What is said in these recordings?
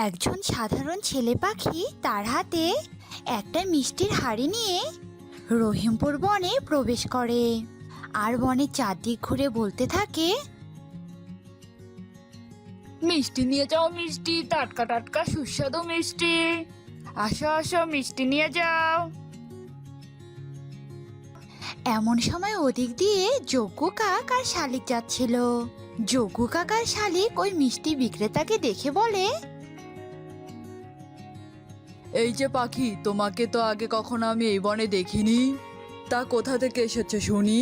একজন সাধারণ ছেলে পাখি তার হাতে একটা মিষ্টির হাঁড়ি নিয়ে রহিমপুর বনে প্রবেশ করে আর বনের চারদিক ঘুরে বলতে থাকে, মিষ্টি নিয়ে যাও, মিষ্টি, টাটকা টাটকা সুস্বাদু মিষ্টি। আসো আসো, মিষ্টি নিয়ে যাও। এমন সময় ওদিক দিয়ে যজ্ঞ কাক আর শালিক যাচ্ছিল। যজ্ঞ কাক আর শালিক ওই মিষ্টি বিক্রেতাকে দেখে বলে, এই যে পাখি, তোমাকে তো আগে কখনো আমি এই বনে দেখিনি, তা কোথা থেকে এসেছো শুনি?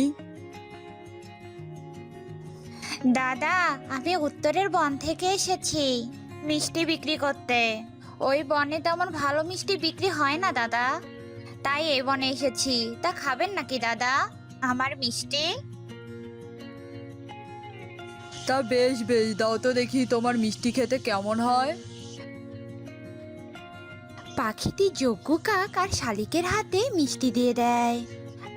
দাদা, আমি উত্তরের বন থেকে এসেছি মিষ্টি বিক্রি করতে। ওই বনে তেমন ভালো মিষ্টি বিক্রি হয় না দাদা, তাই এই বনে এসেছি। তা খাবেন নাকি দাদা আমার মিষ্টি? তা বেশ বেশ, দাও তো দেখি তোমার মিষ্টি খেতে কেমন হয়। পাখিটি যজ্ঞ কাক আর শালিকের হাতে মিষ্টি দিয়ে দেয়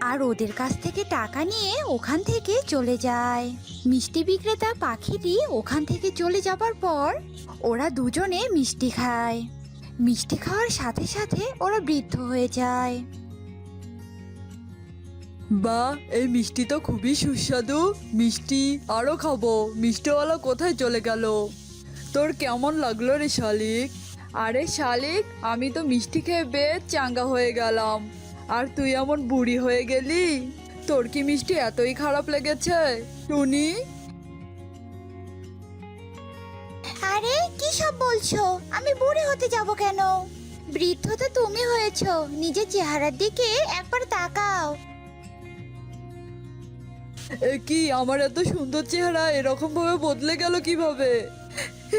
আর ওদের কাছ থেকে টাকা নিয়ে ওখান থেকে চলে যায়। মিষ্টি বিক্রেতা পাখিটি ওখান থেকে চলে যাবার পর ওরা দুজনে মিষ্টি খায়। মিষ্টি খাওয়ার সাথে সাথে ওরা বৃদ্ধ হয়ে যায়। বাহ, এই মিষ্টি তো খুবই সুস্বাদু। মিষ্টি আরো খাবো। মিষ্টিওয়ালা কোথায় চলে গেল? তোর কেমন লাগলো রে শালিক? আরে শালিক, আমি তো মিষ্টি খেয়ে বেশ চাঙ্গা হয়ে গেলাম, আর তুই এমন বুড়ি হয়ে গেলি। তোর কি মিষ্টি এতই খারাপ লেগেছে টুনি? আরে কি সব বলছো? আমি বুড়ি হতে যাব কেন? বৃদ্ধ তো তুমি হয়েছো। নিজের চেহারার দিকে একবার তাকাও। এ কি, আমার এত সুন্দর চেহারা এরকম ভাবে বদলে গেল কিভাবে?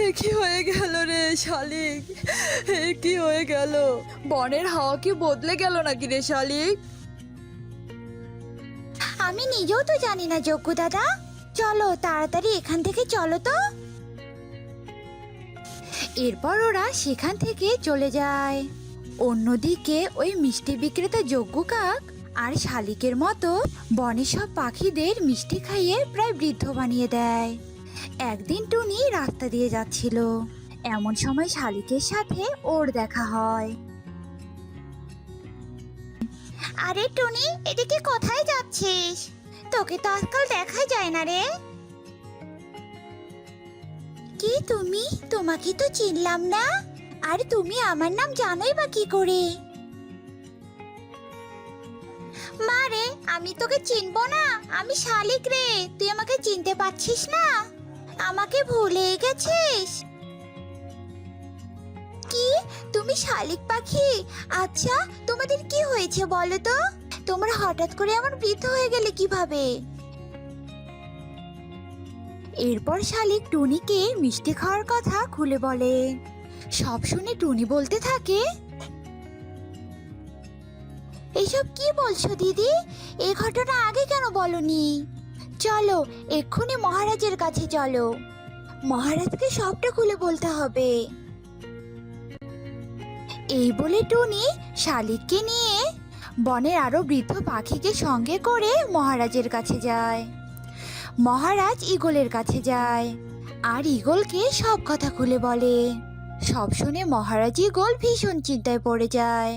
এ কি হয়ে গেল রে শালিক? এ কি হয়ে গেল? বনের হাওয়া কি বদলে গেল নাকি রে শালিক? আমি নিজেও তো জানি না যজ্ঞ দাদা। চলো তাড়াতাড়ি এখান থেকে চলো তো। এরপর ওরা সেখান থেকে চলে যায়। অন্যদিকে ওই মিষ্টি বিক্রেতা যজ্ঞ কাক আর শালিকের মতো বনের সব পাখিদের মিষ্টি খাইয়ে প্রায় বৃদ্ধ বানিয়ে দেয়। একদিন টুনি রাস্তা দিয়ে যাচ্ছিল, এমন সময় শালিকের সাথে ওর দেখা হয়। আরে টুনি, এদিকে কোথায় যাচ্ছিস? তোকে তো আজকাল দেখাই যায় না রে। কি তুমি? তোমাকে তো চিনলাম না। আর তুমি আমার নাম জানোই বা কি করে? মা রে, আমি তোকে চিনবো না? আমি শালিক রে, তুই আমাকে চিনতে পারছিস না? আমাকে ভুলে গেছিস? কি, তুমি শালিক পাখি? আচ্ছা, তোমাদের কি হয়েছে বলো তো? তোমরা হঠাৎ করে আমার বৃদ্ধ হয়ে গেলে কিভাবে? এরপর শালিক টুনিকে মিষ্টি খাওয়ার কথা খুলে বলে। সব শুনে টুনি বলতে থাকে, এসব কি বলছো দিদি? এই ঘটনা আগে কেন বলনি? চলো এক্ষুনি মহারাজের কাছে চলো। মহারাজকে সবটা খুলে বলতে হবে। এই বলে টুনি শালিককে নিয়ে বনের আরো বৃদ্ধ পাখিকে সঙ্গে করে মহারাজের কাছে যায়। মহারাজ ঈগলের কাছে যায় আর ঈগলকে সব কথা খুলে বলে। সব শুনে মহারাজ ঈগল ভীষণ চিন্তায় পড়ে যায়।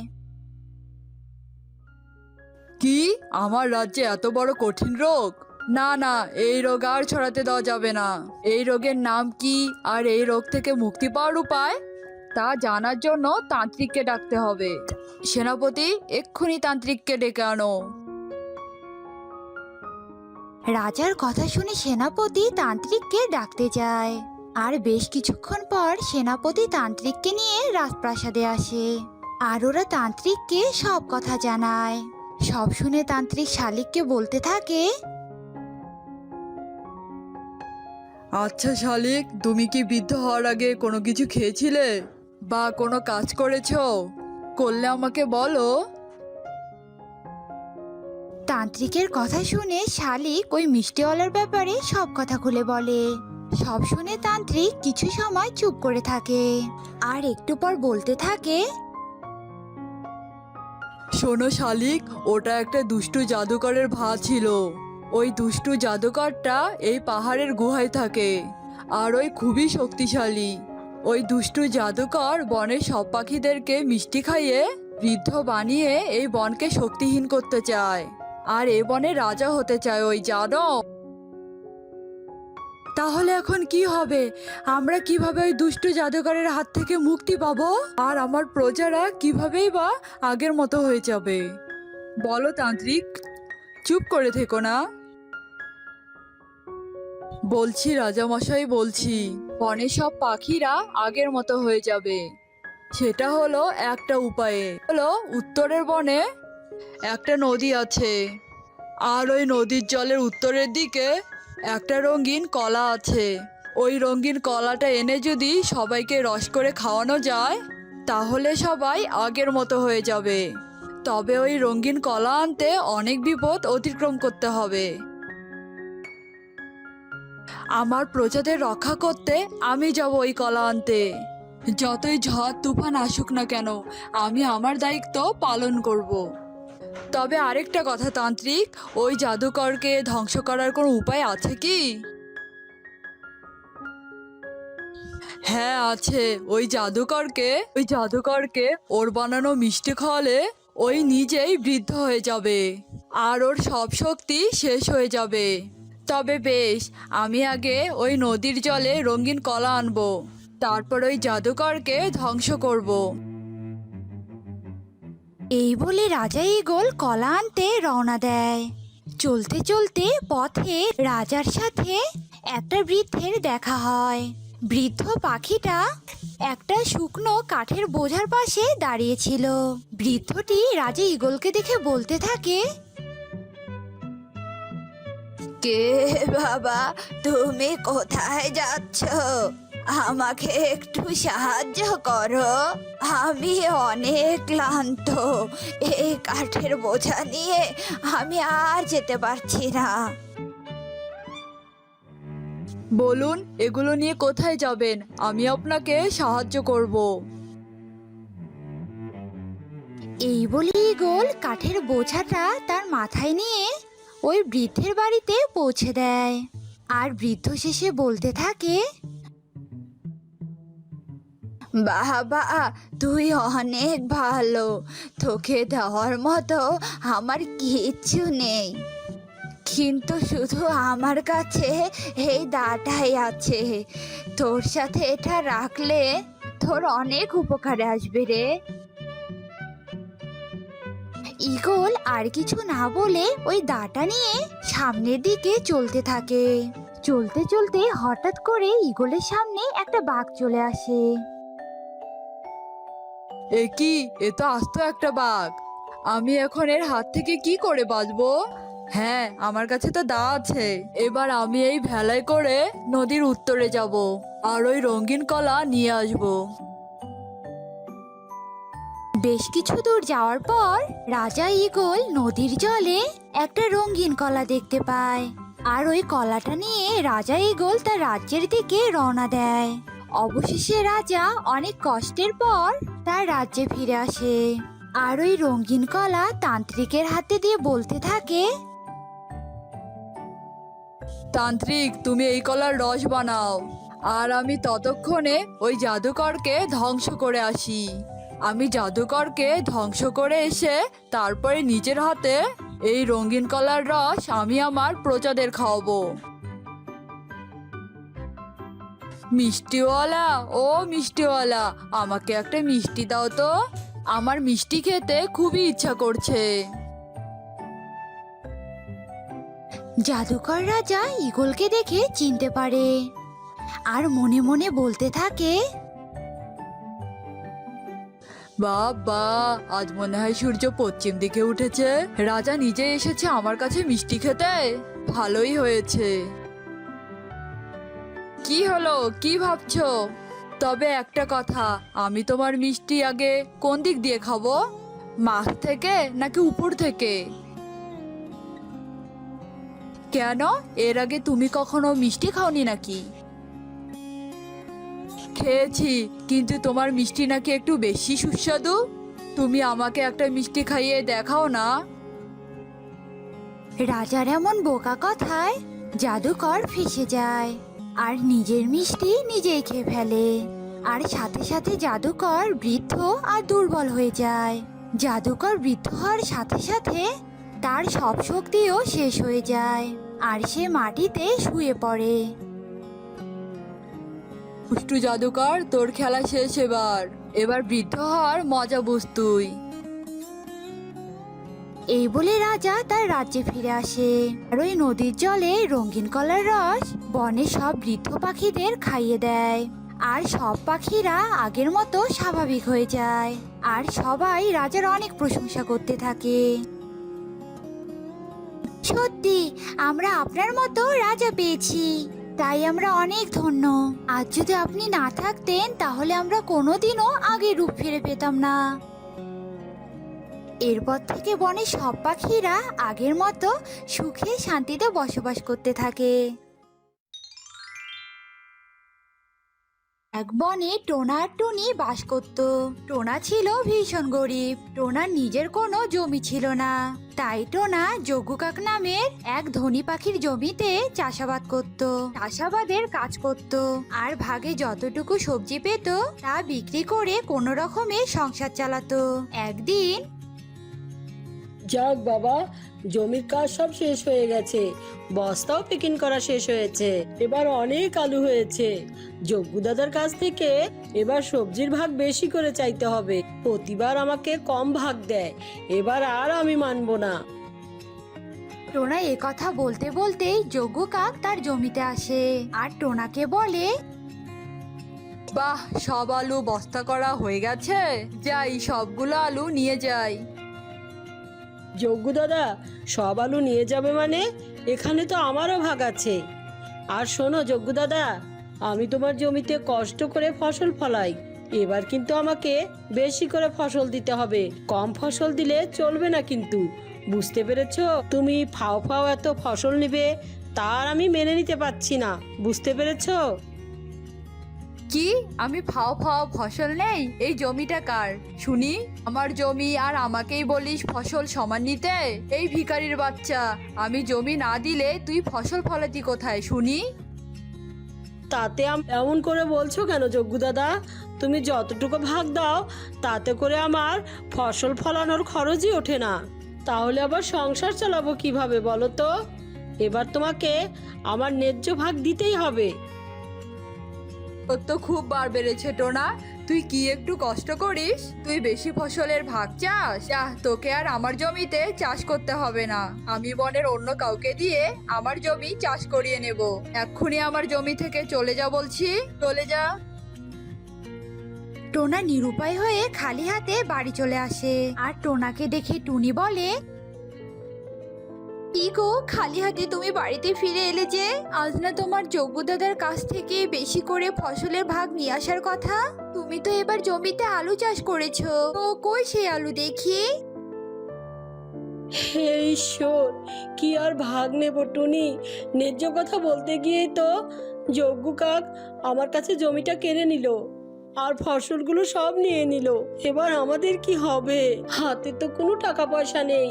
কি, আমার রাজ্যে এত বড় কঠিন রোগ? না না, এই রোগ আর ছড়াতে দেওয়া যাবে না। এই রোগের নাম কি আর এই রোগ থেকে মুক্তি পাওয়ার উপায়, তা জানার জন্য তান্ত্রিককে ডাকতে হবে। সেনাপতি, এক্ষুনি তান্ত্রিককে ডেকে আনো। রাজার কথা শুনে সেনাপতি তান্ত্রিককে ডাকতে যায় আর বেশ কিছুক্ষণ পর সেনাপতি তান্ত্রিককে নিয়ে রাজপ্রাসাদে আসে আর ওরা তান্ত্রিককে সব কথা জানায়। সব শুনে তান্ত্রিক শালিককে বলতে থাকে, আচ্ছা শালিক, তুমি কি বৃদ্ধ হওয়ার আগে কোনো কিছু খেয়েছিলে বা কোনো কাজ করেছো? করলে আমাকে বলো। তান্ত্রিকের কথা শুনে শালিক ওই মিষ্টিওয়ালার ব্যাপারে সব কথা খুলে বলে। সব শুনে তান্ত্রিক কিছু সময় চুপ করে থাকে আর একটু পর বলতে থাকে, শোনো শালিক, ওটা একটা দুষ্টু জাদুকরের ভা ছিল। ওই দুষ্টু জাদুকরটা এই পাহাড়ের গুহায় থাকে আর ওই খুবই শক্তিশালী। ওই দুষ্টু জাদুকর বনের সব পাখিদেরকে মিষ্টি খাইয়ে বৃদ্ধ বানিয়ে এই বনকে শক্তিহীন করতে চায়, আর এ বনে রাজা হতে চায় ওই জানো। তাহলে এখন কি হবে? আমরা কিভাবে ওই দুষ্টু জাদুকরের হাত থেকে মুক্তি পাবো? আর আমার প্রজারা কিভাবেই বা আগের মতো হয়ে যাবে? বলো তান্ত্রিক, চুপ করে থেকো না। বলছি রাজামশাই, বলছি বনের সব পাখিরা আগের মতো হয়ে যাবে। সেটা হলো একটা উপায়ে, হলো উত্তরের বনে একটা নদী আছে, আর ওই নদীর জলের উত্তরের দিকে একটা রঙিন কলা আছে। ওই রঙিন কলাটা এনে যদি সবাইকে রস করে খাওয়ানো যায়, তাহলে সবাই আগের মতো হয়ে যাবে। তবে ওই রঙিন কলা আনতে অনেক বিপদ অতিক্রম করতে হবে। আমার প্রজাদের রক্ষা করতে আমি যাব ওই কলা আনতে। যতই ঝড় তুফান আসুক না কেন, আমি আমার দায়িত্ব পালন করব। তবে আরেকটা কথা তান্ত্রিক, ওই জাদুকরকে ধ্বংস করার কোনো উপায় আছে কি? হ্যাঁ আছে। ওই জাদুকরকে ওর বানানো মিষ্টি খাওয়ালে ওই নিজেই বৃদ্ধ হয়ে যাবে, আর ওর সব শক্তি শেষ হয়ে যাবে। তবে বেশ, আমি আগে ওই নদীর জলে রঙিন কলা আনবো, তারপর ওই জাদুকরকে ধ্বংস করব। এই বলে রাজা ঈগল কলা আনতে রওনা দেয়। চলতে চলতে পথে রাজার সাথে একটা বৃদ্ধের দেখা হয়। বৃদ্ধ পাখিটা একটা শুকনো কাঠের বোঝার পাশে দাঁড়িয়েছিল। বৃদ্ধটি রাজা ঈগলকে দেখে বলতে থাকে, কে বাবা, তুমি কোথায় যাচ্ছ? আমাকে একটু সাহায্য করো, আমি অনেক ক্লান্ত। এই কাঠের বোঝা নিয়ে আমি আর যেতে পারছি না। বলুন, এগুলো নিয়ে কোথায় যাবেন? আমি আপনাকে সাহায্য করব। এই বলে ঈগল কাঠের বোঝাটা তার মাথায় নিয়ে ওই বৃদ্ধের বাড়িতে পৌঁছে দেয়। আর বৃদ্ধ শেষে বলতে থাকে, বাবা, তুই অনেক ভালো। তোকে দেওয়ার মতো আমার কিচ্ছু নেই, কিন্তু শুধু আমার কাছে এই দাটাই আছে। তোর সাথে এটা রাখলে তোর অনেক উপকারে আসবে রে। ঈগল আর কিছু না বলে ওই দাটা নিয়ে সামনের দিকে চলতে থাকে। চলতে চলতে হঠাৎ করে ঈগলের সামনে একটা বাঘ চলে আসে। এ কি? এ তো আস্ত একটা বাঘ। আমি এখন এর হাত থেকে কি করে বাঁচবো? হ্যাঁ, আমার কাছে তো দা আছে। এবার আমি এই ভেলায় করে নদীর উত্তরে যাব, আর ওই রঙিন কলা নিয়ে আসবো। বেশ কিছু দূর যাওয়ার পর রাজা ঈগল নদীর জলে একটা রঙিন কলা দেখতে পায়। আর ওই কলাটা নিয়ে রাজা ঈগল তার রাজ্যের দিকে রওনা দেয়। অবশেষে রাজা অনেক কষ্টের পর তার রাজ্যে ফিরে আসে। আর ওই রঙিন কলা তান্ত্রিকের হাতে দিয়ে বলতে থাকে, তান্ত্রিক, তুমি এই কলার রস বানাও, আর আমি ততক্ষণে ওই জাদুকরকে ধ্বংস করে আসি। আমি জাদুকরকে ধ্বংস করে এসে তারপরে নিজের হাতে এই রঙিন কলার রস আমি আমার প্রজাদের খাওয়াবো। মিষ্টিওয়ালা, ও মিষ্টিওয়ালা, আমাকে একটা মিষ্টি দাও তো। আমার মিষ্টি খেতে খুবই ইচ্ছা করছে। জাদুকর রাজা ঈগলকে দেখে চিনতে পারে আর মনে মনে বলতে থাকে, বাবা, আজ মনে হয় সূর্য পশ্চিম দিকে উঠেছে। রাজা নিজে এসেছে আমার কাছে মিষ্টি খেতে। ভালোই হয়েছে। কি হলো, কি ভাবছো? তবে একটা কথা, আমি তোমার মিষ্টি আগে কোন দিক দিয়ে খাবো? মাছ থেকে নাকি উপর থেকে? কেন, এর আগে তুমি কখনো মিষ্টি খাওনি নাকি? খেয়েছি, কিন্তু তোমার মিষ্টি নাকি একটু বেশি সুস্বাদু। তুমি আমাকে একটা মিষ্টি খাইয়ে দেখাও না। রাজার এমন বোকা কথায় জাদুকর ফেঁসে যায় আর নিজের মিষ্টি নিজেই খেয়ে ফেলে। আর সাথে সাথে জাদুকর বৃদ্ধ আর দুর্বল হয়ে যায়। জাদুকর বৃদ্ধ হওয়ার সাথে সাথে তার সব শক্তিও শেষ হয়ে যায় আর সে মাটিতে শুয়ে পড়ে। দুষ্টু জাদুকর, তোর খেলা শেষ। এবার বৃদ্ধ হওয়ার মজা বুঝ তুই। এই বলে রাজা তার রাজ্যে ফিরে আসে আর ওই নদীর জলে রঙিন কলার রস বনের সব বৃদ্ধ পাখিদের খাইয়ে দেয়। আর সব পাখিরা আগের মতো স্বাভাবিক হয়ে যায় আর সবাই রাজার অনেক প্রশংসা করতে থাকে। সত্যি আমরা আপনার মতো রাজা পেয়েছি, তাই আমরা অনেক ধন্য। আজ যদি আপনি না থাকতেন তাহলে আমরা কোনোদিনও আগের রূপ ফিরে পেতাম না। এরপর থেকে বনের সব পাখিরা আগের মতো সুখে শান্তিতে বসবাস করতে থাকে। এক বনে টোনা আর টুনি বাস করত। টোনা ছিল ভীষণ গরিব। টোনার নিজের কোনো জমি ছিল না, তাই টোনা যজ্ঞু কাক নামের এক ধনী পাখির জমিতে চাষাবাদ করত, চাষাবাদের কাজ করত আর ভাগে যতটুকু সবজি পেত তা বিক্রি করে কোনো রকমে সংসার চালাতো। একদিন যাক বাবা, জমির কাজ সব শেষ হয়ে গেছে, বস্তাও প্যাকিং করা শেষ হয়েছে, এবার অনেক আলু হয়েছে। যজ্ঞু দাদার কাছ থেকে এবার সবজির ভাগ বেশি করে চাইতে হবে। প্রতিবার আমাকে কম ভাগ দেয়, এবার আর আমি মানবো না। টোনা এ কথা বলতে বলতেই যজ্ঞু কাক তার জমিতে আসে আর টোনাকে বলে, বাহ, সব আলু বস্তা করা হয়ে গেছে, যাই সবগুলো আলু নিয়ে যাই। যজ্ঞু দাদা, সব আলু নিয়ে যাবে মানে? এখানে তো আমারও ভাগ আছে। আর শোনো যজ্ঞু দাদা, আমি তোমার জমিতে কষ্ট করে ফসল ফলাই, এবার কিন্তু আমাকে বেশি করে ফসল দিতে হবে। কম ফসল দিলে চলবে না কিন্তু, বুঝতে পেরেছো? তুমি ফাও ফাও এত ফসল নিবে তার আমি মেনে নিতে পারছি না, বুঝতে পেরেছো? কি, আমি ফাও ফাও ফসল নেই? এই জমিটা কার শুনি? আমার জমি আর আমাকেই বলিস ফসল সমান নিতে? এই ভিখারির বাচ্চা, আমি জমি না দিলে তুই ফসল ফলাতি কোথায় শুনি? তাতে এমন করে বলছো কেন যজ্ঞু দাদা? তুমি যতটুকু ভাগ দাও তাতে করে আমার ফসল ফলানোর খরচই ওঠে না, তাহলে আবার সংসার চালাবো কিভাবে বলো তো? এবার তোমাকে আমার ন্যায্য ভাগ দিতেই হবে। তোর তো খুব বার বেড়েছে টোনা, তুই কি একটু কষ্ট করিস? তুই বেশি ফসলের ভাগ চাস? তোকে আর আমার জমিতে চাষ করতে হবে না, আমি বনের অন্য কাউকে দিয়ে আমার জমি চাষ করিয়ে নেব। এক্ষুনি আমার জমি থেকে চলে যা বলছি, চলে যা। টোনা নিরুপায় হয়ে খালি হাতে বাড়ি চলে আসে আর টোনাকে দেখে টুনি বলে, কি গো, খালি হাতে তুমি বাড়িতে ফিরে এলে যে? আজ না তোমার যজ্ঞ দাদার কাছ থেকে বেশি করে ফসলের ভাগ নিয়ে আসার কথা? তুমি তো এবার জমিতে আলু চাষ করেছো, তো কই সেই আলু দেখি? হে ঈশ্বর, কি আর ভাগ নেব টুনি? ন্যায্য কথা বলতে গিয়েই তো যজ্ঞ কাক আমার কাছে জমিটা কেড়ে নিল আর ফসলগুলো সব নিয়ে নিল। এবার আমাদের কি হবে? হাতে তো কোনো টাকা পয়সা নেই,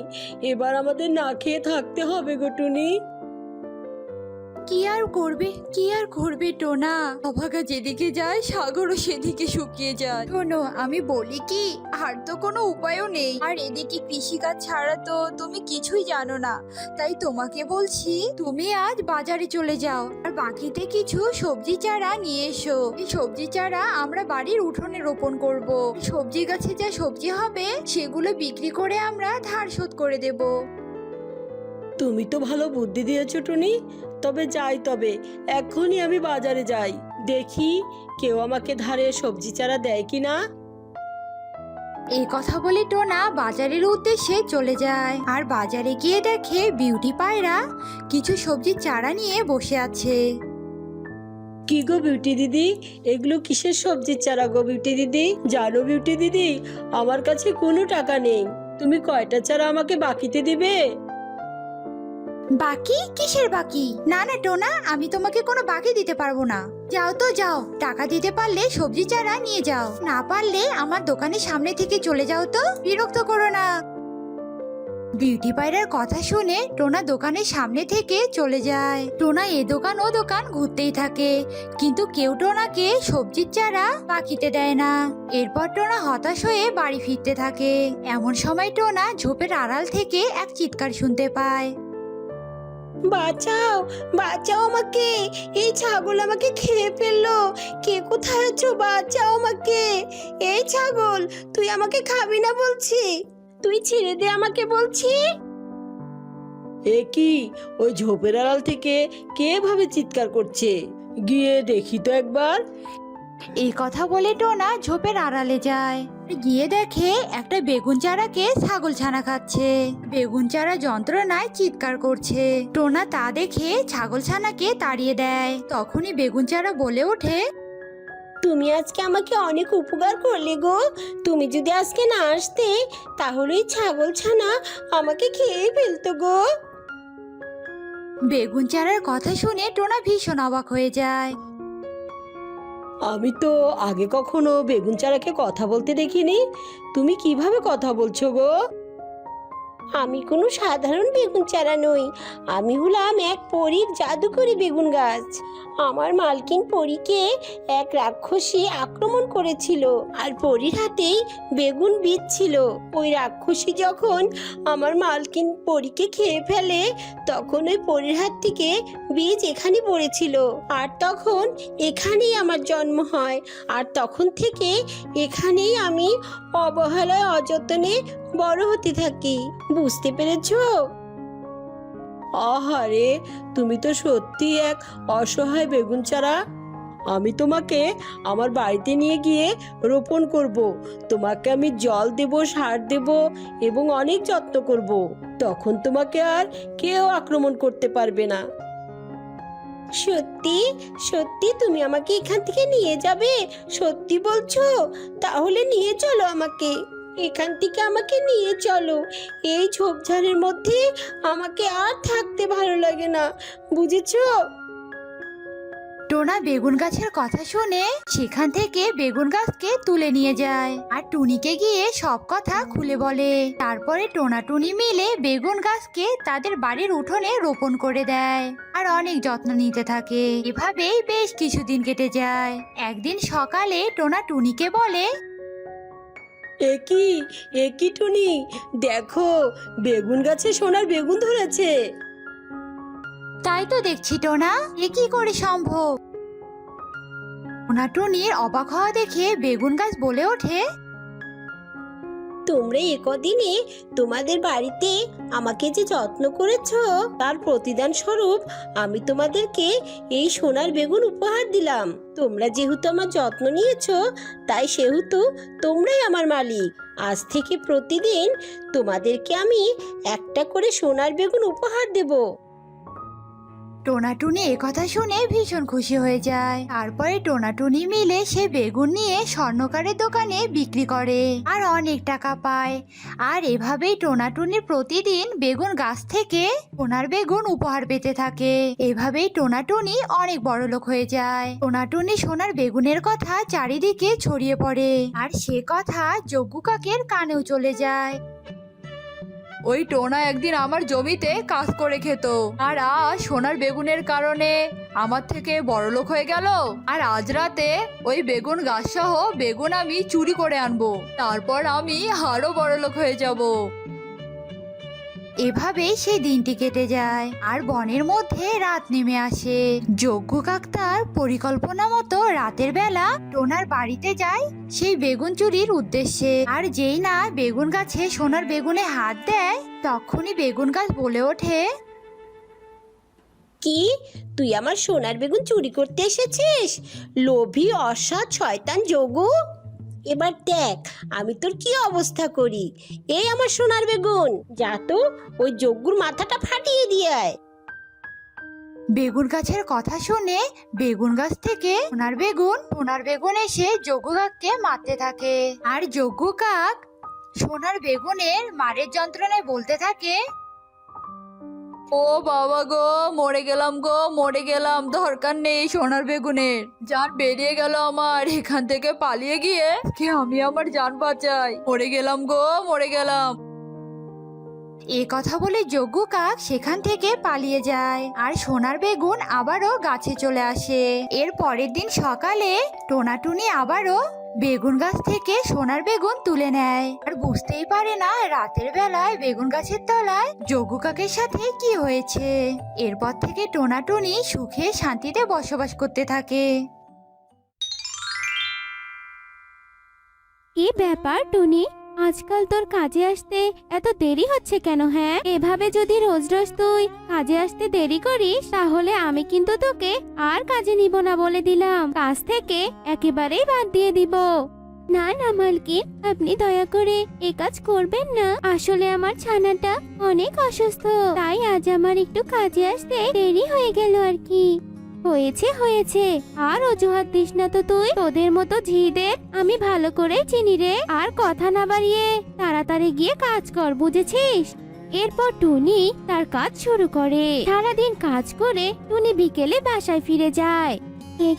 এবার আমাদের না খেয়ে থাকতে হবে গো টুনি। কি আর করবে টোনা, অভাগা যেদিকে যায় সাগরও সেদিকে শুকিয়ে যায়। শোনো, আমি বলি কি, আর তো কোনো উপায়ও নেই, আর এদিকে কৃষিকাজ ছাড়া তো তুমি কিছুই জানো না, তাই তোমাকে বলছি তুমি আজ বাজারে চলে যাও আর বাকিতে কিছু সবজি চারা নিয়ে এসো। এই সবজি চারা আমরা বাড়ির উঠোনে রোপণ করব। সবজি গাছে যা সবজি হবে সেগুলো বিক্রি করে আমরা ধার শোধ করে দেব। তুমি তো ভালো বুদ্ধি দিয়েছো টুনি, তবে যাই, তবে এখনই আমি বাজারে যাই, দেখি কেউ আমাকে ধারে সবজি চারা দেয় কিনা। এই কথা বলে টোনা বাজারের উদ্দেশ্যে চলে যায় আর বাজারে গিয়ে দেখে বিউটি পায়রা কিছু সবজির চারা নিয়ে বসে আছে। কি গো বিউটি দিদি, এগুলো কিসের সবজির চারা গো বিউটি দিদি? জানো বিউটি দিদি, আমার কাছে কোনো টাকা নেই, তুমি কয়টা চারা আমাকে বাকিতে দিবে? বাকি? কিসের বাকি? না না টোনা, আমি তোমাকে কোনো বাকি দিতে পারবো না। যাও তো যাও, টাকা দিতে পারলে সবজি চারা নিয়ে যাও, না পারলে আমার দোকানের সামনে থেকে চলে যাও তো, বিরক্ত করো না। বিউটি পায়রার কথা শুনে টোনা দোকানের সামনে থেকে চলে যায়। টোনা এ দোকান ও দোকান ঘুরতেই থাকে, কিন্তু কেউ টোনাকে সবজির চারা পাকিতে দেয় না। এরপর টোনা হতাশ হয়ে বাড়ি ফিরতে থাকে। এমন সময় টোনা ঝোপের আড়াল থেকে এক চিৎকার শুনতে পায়। বাঁচাও, বাঁচাও আমাকে, এই ছাগল আমাকে খেয়ে ফেললো। কে কোথায় আছো? বাঁচাও আমাকে। এই ছাগল, তুই আমাকে খাবি না বলছি, তুই ছেড়ে দে আমাকে বলছি। এ কি, ওই ঝোপের আড়াল থেকে কে ভাবে চিৎকার করছে? গিয়ে দেখি তো একবার। এই কথা বলে টোনা ঝোপের আড়ালে যায়। গিয়ে দেখে একটা বেগুন চারাকে ছাগল ছানা খাচ্ছে। বেগুন চারা যন্ত্রণায় চিৎকার করছে। টোনা তা দেখে ছাগল ছানাকে তাড়িয়ে দেয়। তখনই বেগুন চারা বলে ওঠে, তুমি আজকে আমাকে অনেক উপকার করলে গো। তুমি যদি আজকে না আসতে, তাহলে এই ছাগল ছানা আমাকে খেয়ে ফেলতো গো। বেগুন চারার কথা শুনে টোনা ভীষণ অবাক হয়ে যায়। আমি তো আগে কখনো বেগুন চারাকে কথা বলতে দেখিনি। তুমি কিভাবে কথা বলছো গো? আমি কোনো সাধারণ বেগুন চারা নই, আমি হলাম এক পরীর জাদুকরি বেগুন গাছ। আমার মালকিন পরীকে এক রাক্ষসী আক্রমণ করেছিল, আর পরীর হাতেই বেগুন বীজ ছিল। ওই রাক্ষসী যখন আমার মালকিন পরীকে খেয়ে ফেলে, তখন ওই পরীর হাত থেকে বীজ এখানে পড়েছিল, আর তখন এখানেই আমার জন্ম হয়। আর তখন থেকে এখানেই আমি অবহেলায় অযত্নে বড় হতে থাকি। বুঝতে পেরেছো? আহারে, তুমি তো সত্যি এক অসহায় বেগুন চারা। আমি তোমাকে আমার বাড়িতে নিয়ে গিয়ে রোপণ করব। তোমাকে আমি জল দেব, সার দেব এবং অনেক যত্ন করব। তখন তোমাকে আর কেউ আক্রমণ করতে পারবে না। সত্যি সত্যি তুমি আমাকে এখান থেকে নিয়ে যাবে? সত্যি বলছো? তাহলে নিয়ে চলো আমাকে, এখান থেকে আমাকে নিয়ে চলো। এই ঝোপঝাড়ের মধ্যে আমাকে আর থাকতে ভালো লাগে না, বুঝেছো? টোনা বেগুন গাছের কথা শুনে সেখান থেকে বেগুন গাছকে তুলে নিয়ে যায় আর টুনিকে গিয়ে সব কথা খুলে বলে। তারপরে টোনা টুনি মিলে বেগুন গাছকে তাদের বাড়ির উঠোনে রোপণ করে দেয় আর অনেক যত্ন নিতে থাকে। এভাবেই বেশ কিছুদিন কেটে যায়। একদিন সকালে টোনা টুনিকে বলে, একি টুনি, দেখো বেগুন গাছে সোনার বেগুন ধরেছে। তাই তো দেখছি টোনা, এ কি করে সম্ভব? টোনা টুনির অবাক হওয়া দেখে বেগুন গাছ বলে ওঠে, তোমরা একদিনে তোমাদের বাড়িতে আমাকে যে যত্ন করেছো, তার প্রতিদান স্বরূপ আমি তোমাদেরকে এই সোনার বেগুন উপহার দিলাম। তোমরা যেহেতু আমার যত্ন নিয়েছো, তাই সেহেতু তোমরাই আমার মালিক। আজ থেকে প্রতিদিন তোমাদেরকে আমি একটা করে সোনার বেগুন উপহার দেব। টোনাটুনি একথা শুনে ভীষণ খুশি হয়ে যায়। তারপরে টোনাটুনি মিলে সে বেগুন নিয়ে স্বর্ণকারের দোকানে বিক্রি করে আর অনেক টাকা পায়। আর এভাবেই টোনাটুনি প্রতিদিন বেগুন গাছ থেকে সোনার বেগুন উপহার পেতে থাকে। এভাবেই টোনাটুনি অনেক বড়লোক হয়ে যায়। টোনাটুনি সোনার বেগুনের কথা চারিদিকে ছড়িয়ে পড়ে আর সে কথা যজ্ঞ কাকের কানেও চলে যায়। ওই টোনা একদিন আমার জমিতে কাজ করে খেত, আর আজ সোনার বেগুনের কারণে আমার থেকে বড়লোক হয়ে গেল। আর আজ রাতে ওই বেগুন গাছ সহ বেগুন আমি চুরি করে আনবো, তারপর আমি আরো বড়লোক হয়ে যাব। এভাবেই সেই দিনটি কেটে যায় আর বনের মধ্যে রাত নেমে আসে। যজ্ঞ কাক তার পরিকল্পনা মতো রাতের বেলা টোনার বাড়িতে যায় সেই বেগুন চুরির উদ্দেশ্যে। আর যেই না বেগুন গাছে সোনার বেগুনে হাত দেয়, তখনই বেগুন গাছ বলে ওঠে, কি, তুই আমার সোনার বেগুন চুরি করতে এসেছিস? লোভী অসৎ শয়তান যোগু, এবার দেখ আমি তোর কি অবস্থা করি। এই আমার সোনার বেগুন, যা তো ওই যজ্ঞুর মাথাটা ফাটিয়ে দিয়ে আয়। বেগুন গাছের কথা শুনে বেগুন গাছ থেকে সোনার বেগুন এসে যজ্ঞ কাককে মারতে থাকে। আর যজ্ঞ কাক সোনার বেগুনের মারের যন্ত্রণায় বলতে থাকে, ও বাবা গো, মরে গেলাম গো, মরে গেলাম। দরকার নেই সোনার বেগুনের, জান বেরিয়ে গেল আমার। এখান থেকে পালিয়ে গিয়ে আমি আমার জান বাঁচাই। মরে গেলাম গো, মরে গেলাম। এ কথা বলে যজ্ঞ কাক সেখান থেকে পালিয়ে যায় আর সোনার বেগুন আবারও গাছে চলে আসে। এর পরের দিন সকালে টোনাটুনি আবারও বেগুন গাছ থেকে সোনার বেগুন তুলে নেয় আর বুঝতেই পারে না রাতের বেলায় বেগুন গাছের তলায় যজ্ঞ কাকের সাথে কি হয়েছে। এরপর থেকে টোনাটুনি সুখে শান্তিতে বসবাস করতে থাকে। কি ব্যাপার টুনি, আজকাল তোর কাজে আসতে এত দেরি হচ্ছে কেন? হ্যাঁ, এভাবে যদি রোজ রোজ তুই কাজে আসতে দেরি করিস তাহলে আমি কিন্তু তোকে আর কাজে নিব না বলে দিলাম। কাজ থেকে একেবারেই বাদ দিয়ে দিব। না না মালকিন, আপনি দয়া করে এ কাজ করবেন না। আসলে আমার ছানাটা অনেক অসুস্থ, তাই আজ আমার একটু কাজে আসতে দেরি হয়ে গেল আর কি। হয়েছে হয়েছে, আর অজুহাত দিস না তো তুই। তোদের মতো ঝিদের আমি ভালো করে চিনি রে। আর কথা না বাড়িয়ে তাড়াতাড়ি গিয়ে কাজ কর, বুঝেছিস? এরপর টুনি তার কাজ শুরু করে। সারাদিন কাজ করে টুনি বিকেলে বাসায় ফিরে যায়।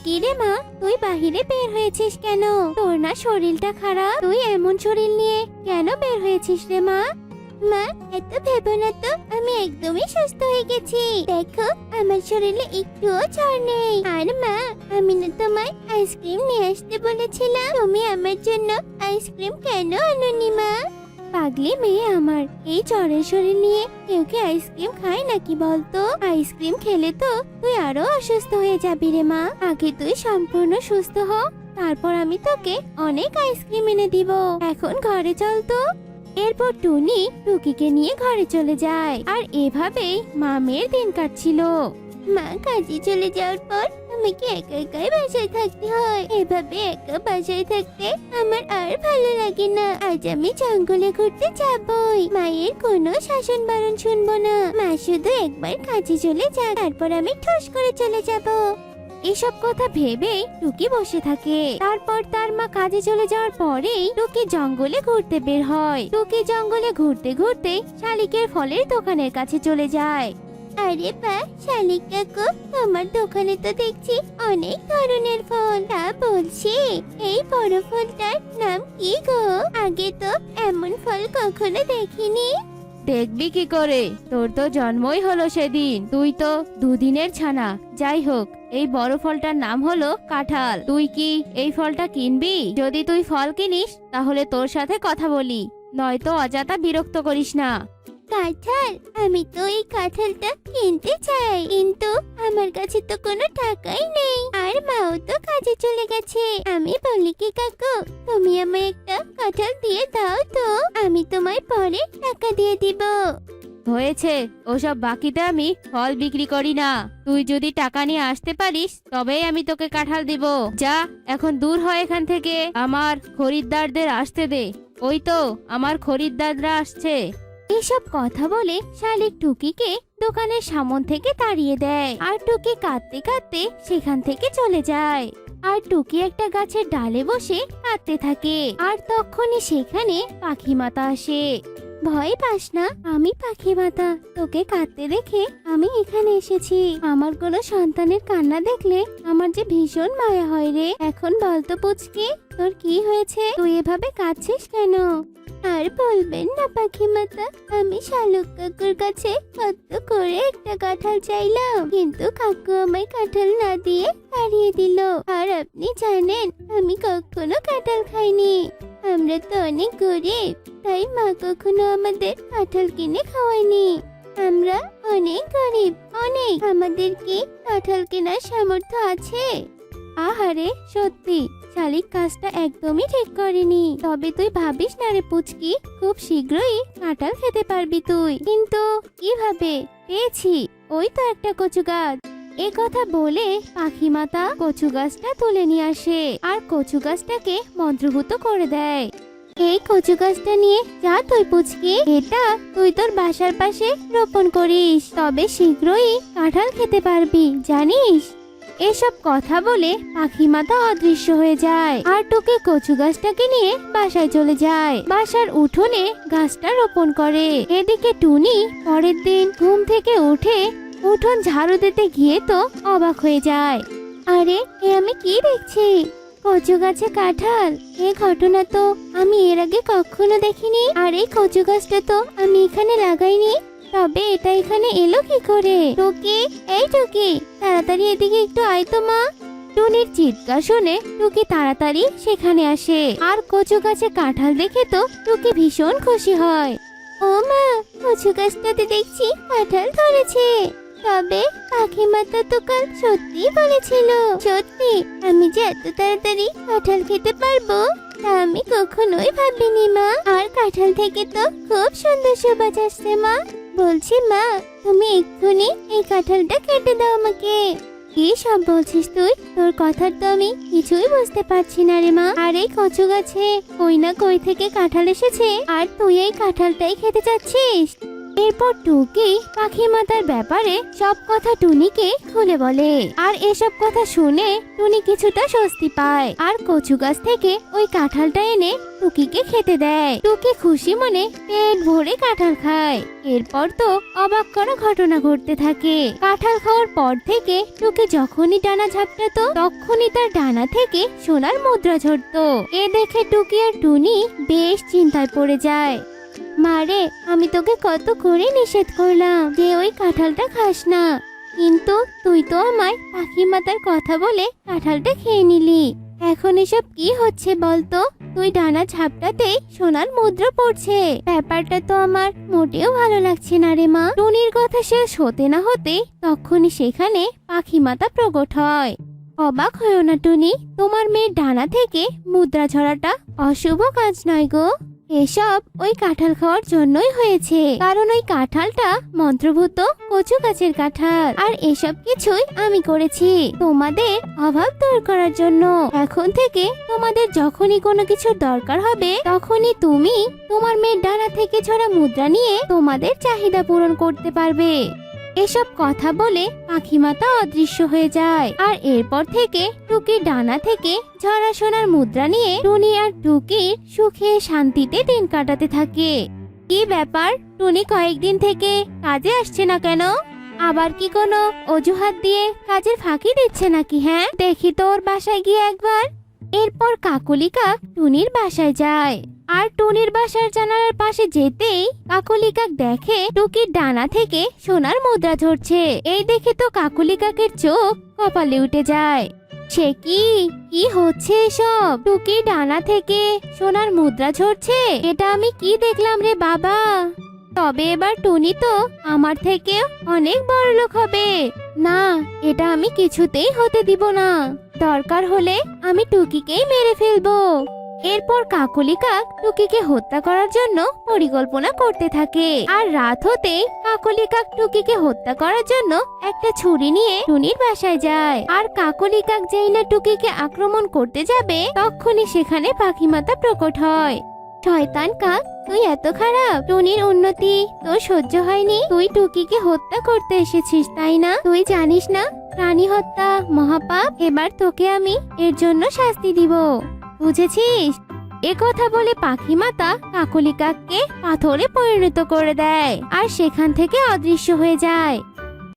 কি রে মা, তুই বাহিরে বের হয়েছিস কেন? তোর না শরীরটা খারাপ? তুই এমন শরীর নিয়ে কেন বের হয়েছিস রে মা? মা, এত ভেবো না তো, আমি একদমই সুস্থ হয়ে গেছি। দেখো, আমার শরীরে একটুও জ্বর নেই। আর মা, আমি না তোমায় আইসক্রিম নিয়ে আসতে বলেছিলাম, তুমি আমার জন্য আইসক্রিম কেন আনোনি মা? পাগলি মেয়ে আমার, এই জ্বরের শরীর নিয়ে কেউ কি আইসক্রিম খায় নাকি বলতো? আইসক্রিম খেলে তো তুই আরো অসুস্থ হয়ে যাবি রে মা। আগে তুই সম্পূর্ণ সুস্থ হ, তারপর আমি তোকে অনেক আইসক্রিম এনে দিব। এখন ঘরে চল তো। এরপর টুনি টুকিকে নিয়ে ঘরে চলে যায়। আর এভাবেই মা মেয়ের দিন কাটছিল। মা কাজে চলে যাওয়ার পর আমাকে একা একাই বাসায় থাকতে হয়। এভাবে একা বাসায় থাকতে আমার আর ভালো লাগে না। আজ আমি জঙ্গলে ঘুরতে যাবই। মায়ের কোনো শাসন বারণ শুনবো না। মা শুধু একবার কাজে চলে যায়, তারপর আমি ঠুস করে চলে যাব। এসব কথা ভেবেই টুকি বসে থাকে। তারপর তার মা কাজে চলে যাওয়ার পরেই টুকি জঙ্গলে ঘুরতে বের হয়। টুকি জঙ্গলে ঘুরতে ঘুরতে শালিকের ফলের দোকানের কাছে চলে যায়। আরে বা, শালিক কাকু, তোমার দোকানে তো দেখছি অনেক ধরনের ফল। তা বলছি, এই বড় ফলটার নাম কি গো? আগে তো এমন ফল কখনো দেখিনি। দেখবি কি করে, তোর তো জন্মই হলো সেদিন। তুই তো দুদিনের ছানা। যাই হোক, এই বড় ফলটার নাম হলো কাঁঠাল। তুই কি এই ফলটা কিনবি? যদি তুই ফল কিনিস তাহলে তোর সাথে কথা বলি, নয়তো অযথা বিরক্ত করিস না। কাঁঠাল? আমি তো এই কাঁঠালটা কিনতে চাই, কিন্তু আমার কাছে তো কোনো টাকাই নেই। আর মাও তো কাজে চলে গেছে। আমি বলি কি কাকু, তুমি আমায় একটা কাঁঠাল দিয়ে দাও তো, আমি তোমায় পরে টাকা দিয়ে দিব। হয়েছে, ওসব বাকিতে আমি ফল বিক্রি করি না। তুই যদি টাকা নিয়ে আসতে পারিস তবেই আমি তোকে কাঁঠাল দিব। যা, এখন দূর হয় এখান থেকে। আমার খরিদ্দারদের আসতে দে। ওই তো আমার খরিদ্দাররা আসছে। এসব কথা বলে শালিক টুকিকে দোকানের সামন থেকে তাড়িয়ে দেয়। আর টুকি কাঁদতে কাঁদতে সেখান থেকে চলে যায়। আর টুকি একটা গাছের ডালে বসে কাঁদতে থাকে। আর তখনই সেখানে পাখি মাতা আসে। ভয় পাস না, আমি পাখি মাতা। তোকে কাঁদতে দেখে আমি এখানে এসেছি। আমার কোনো সন্তানের কান্না দেখলে আমার যে ভীষণ মায়া হয় রে। এখন বলতো পুচকি, তোর কি হয়েছে? তুই এভাবে কাঁদছিস কেন? আর বলবেন না পাখি মাতা, আমি শালুক কাকুর কাছে কত করে একটা কাঁঠাল চাইলাম, কিন্তু কাকু আমায় কাঁঠাল না দিয়ে হারিয়ে দিল। আর আপনি জানেন, আমি কখনো কাঁঠাল খাইনি। আমরা তো অনেক গরিব, তাই মা কখনো আমাদের কাঁঠাল কিনে খাওয়ায়নি। আমরা অনেক গরিব, অনেক। আমাদের কি কাঁঠাল কেনার সামর্থ্য আছে? আহারে, সত্যি শালিক কাজটা একদমই ঠিক করেনি। তবে তুই ভাবিস না রে পুচকি, খুব শীঘ্রই কাঁঠাল খেতে পারবি তুই। কিন্তু কিভাবে? পেয়েছি, ওই তো একটা কচু গাছ। এ কথা বলে পাখি মাতা কচু গাছটা তুলে নিয়ে আসে আর কচু গাছটাকে মন্ত্রভূত করে দেয়। এই কচু গাছটা নিয়ে যা তুই পুচকি, এটা তুই তোর বাসার পাশে রোপণ করিস, তবে শীঘ্রই কাঁঠাল খেতে পারবি, জানিস? এসব কথা বলে পাখি মাথা অদৃশ্য হয়ে যায়। আর টুকি কচু গাছটাকে নিয়ে বাসায় চলে যায়। বাসার উঠোনে গাছটা রোপণ করে। এদিকে টুনি পরের দিন ঘুম থেকে উঠে উঠোন ঝাড়ু দিতে গিয়ে তো অবাক হয়ে যায়। আরে, এ আমি কি দেখছি? কচু গাছে কাঁঠাল, এই ঘটনা তো আমি এর আগে কখনো দেখিনি। আর এই কচু গাছটা তো আমি এখানে লাগাইনি, তবে এটা এখানে এলো কি করে? টুকি, এই টুকি, তাড়াতাড়ি এদিকে একটু আয় তো মা। টুনির চিৎকার শুনে টুকি তাড়াতাড়ি সেখানে আসে, আর কচু গাছে কাঁঠাল দেখে তো টুকি ভীষণ খুশি হয়। ও মা, কচু গাছটাতে দেখছি কাঁঠাল ধরেছে। তবে কাকিমাতা তো কাল সত্যি বলেছিল, সত্যি আমি যে এত তাড়াতাড়ি কাঁঠাল খেতে পারবো তা আমি কখনোই ভাবিনি মা। আর কাঁঠাল থেকে তো খুব সুন্দর সুবাস আসছে মা। বলছি মা, তুমি এক্ষুনি এই কাঁঠালটা কেটে দাও আমাকে। কি সব বলছিস তুই? তোর কথার তো আমি কিছুই বুঝতে পারছি না রে মা। আর এই কচু গাছে কই না কই থেকে কাঁঠাল এসেছে, আর তুই এই কাঁঠালটাই খেতে চাচ্ছিস? এরপর টুকি পাখি মাতার ব্যাপারে সব কথা টুনিকে খুলে বলে, আর এসব কথা শুনে টুনি কিছুটা স্বস্তি পায়, আর কচু গাছ থেকে ওই কাঁঠালটা এনে টুকিকে খেতে দেয়। টুকি খুশি মনে পেট ভরে কাঁঠাল খায়। এরপর তো অবাক করা ঘটনা ঘটতে থাকে। কাঁঠাল খাওয়ার পর থেকে টুকি যখনই ডানা ঝাপটাতো তখনই তার ডানা থেকে সোনার মুদ্রা ঝরতো। এ দেখে টুকি আর টুনি বেশ চিন্তায় পড়ে যায়। মারে, আমি তোকে কত করে নিষেধ করলাম যে ওই কাঁঠালটা খাস না, কিন্তু তুই তো আমায় পাখি মাতার কথা বলে কাঁঠালটা খেয়ে নিলি। এখন এসব কি হচ্ছে বলতো? তুই ডানা ঝাপটাতেই সোনার মুদ্রা পড়ছে। ব্যাপারটা তো আমার মোটেও ভালো লাগছে না রে মা। টুনির কথা শেষ হতে না হতে তখনই সেখানে পাখি মাতা প্রকট হয়। অবাক হয়েও না টুনি, তোমার মেয়ের ডানা থেকে মুদ্রা ঝরাটা অশুভ কাজ নয় গো। এসব ওই কাঁঠাল খাওয়ার জন্যই হয়েছে, কারণ ওই কাঁঠালটা মন্ত্রভূত কচু গাছের কাঁঠাল। আর এসব কিছুই আমি করেছি তোমাদের অভাব দূর করার জন্য। এখন থেকে তোমাদের যখনই কোনো কিছুর দরকার হবে তখনই তুমি তোমার মেয়ের ডানা থেকে ঝরা মুদ্রা নিয়ে তোমাদের চাহিদা পূরণ করতে পারবে। এসব কথা বলে পাখি মাতা অদৃশ্য হয়ে যায়। আর এরপর থেকে টুকির ডানা থেকে ঝরা সোনার মুদ্রা নিয়ে টুনি আর টুকির সুখে শান্তিতে দিন কাটাতে থাকে। কি ব্যাপার, টুনি কয়েকদিন থেকে কাজে আসছে না কেন? আবার কি কোনো অজুহাত দিয়ে কাজের ফাঁকি দিচ্ছে নাকি? হ্যাঁ, দেখি তো ওর বাসায় গিয়ে একবার। এরপর কাকলি কাক টুনির বাসায় যায়, আর টুনির বাসার জানালার পাশে যেতেই কাকলি কাক দেখে টুকির ডানা থেকে সোনার মুদ্রা ঝরছে। এই দেখে তো কাকলি কাকের চোখ কপালে উঠে যায়। সে কি হচ্ছে এসব? টুকির ডানা থেকে সোনার মুদ্রা ঝরছে, এটা আমি কি দেখলাম রে বাবা? তবে এবার টুনি তো আমার থেকে অনেক বড় লোক হবে। না, এটা আমি কিছুতেই হতে দিব না। দরকার হলে আমি টুকিকেই মেরে ফেলবো। এরপর কাকলি কাক টুকিকে হত্যা করার জন্য পরিকল্পনা করতে থাকে। আর রাত হতে কাকলি কাক টুকিকে হত্যা করার জন্য একটা ছুরি নিয়ে টুনির বাসায় যায়। আর কাকলি কাক যেই না টুকিকে আক্রমণ করতে যাবে তখনই সেখানে পাখি মাতা প্রকট হয়। শয়তান কাক, তুই এত খারাপ? টুনির উন্নতি তোর সহ্য হয়নি? তুই টুকিকে হত্যা করতে এসেছিস তাই না? তুই জানিস না প্রাণী হত্যা মহাপাপ? এবার তোকে আমি এর জন্য শাস্তি দিব, বুঝেছিস? এ কথা বলে পাখি মাতা কাকলি কাককে পাথরে পরিণত করে দেয় আর সেখান থেকে অদৃশ্য হয়ে যায়।